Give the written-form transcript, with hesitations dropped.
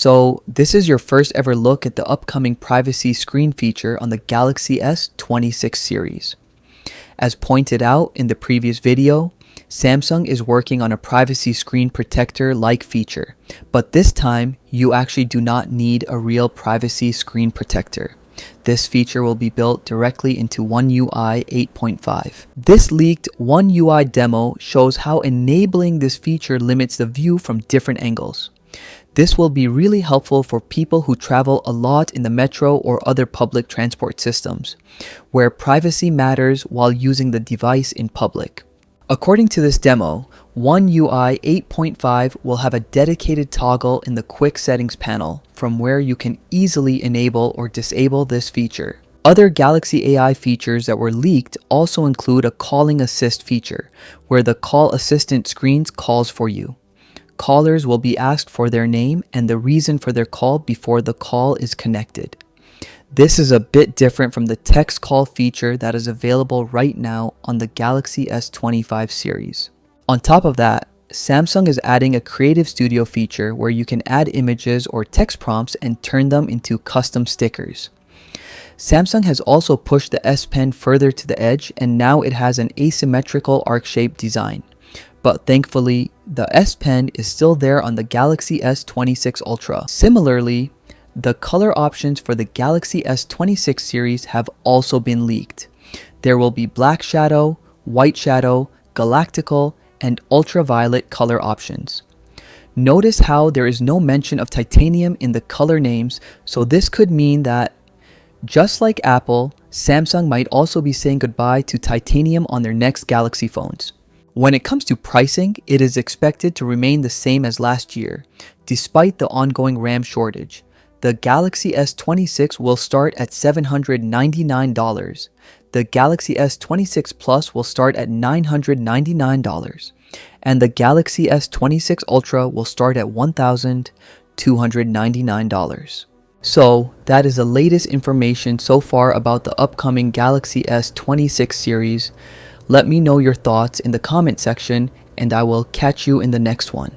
So this is your first ever look at the upcoming privacy screen feature on the Galaxy S26 series. As pointed out in the previous video, Samsung is working on a privacy screen protector-like feature, but this time you actually do not need a real privacy screen protector. This feature will be built directly into OneUI 8.5. This leaked OneUI demo shows how enabling this feature limits the view from different angles. This will be really helpful for people who travel a lot in the metro or other public transport systems, where privacy matters while using the device in public. According to this demo, OneUI 8.5 will have a dedicated toggle in the Quick Settings panel from where you can easily enable or disable this feature. Other Galaxy AI features that were leaked also include a calling assist feature, where the call assistant screens calls for you. Callers will be asked for their name and the reason for their call before the call is connected. This is a bit different from the text call feature that is available right now on the Galaxy S25 series. On top of that, Samsung is adding a Creative Studio feature where you can add images or text prompts and turn them into custom stickers. Samsung has also pushed the S Pen further to the edge, and now it has an asymmetrical arc-shaped design. But thankfully, the S Pen is still there on the Galaxy S26 Ultra. Similarly, the color options for the Galaxy S26 series have also been leaked. There will be black shadow, white shadow, galactical, and ultraviolet color options. Notice how there is no mention of titanium in the color names, so this could mean that, just like Apple, Samsung might also be saying goodbye to titanium on their next Galaxy phones. When it comes to pricing, it is expected to remain the same as last year, despite the ongoing RAM shortage. The Galaxy S26 will start at $799. The Galaxy S26 Plus will start at $999. And the Galaxy S26 Ultra will start at $1,299. So that is the latest information so far about the upcoming Galaxy S26 series. Let me know your thoughts in the comment section, and I will catch you in the next one.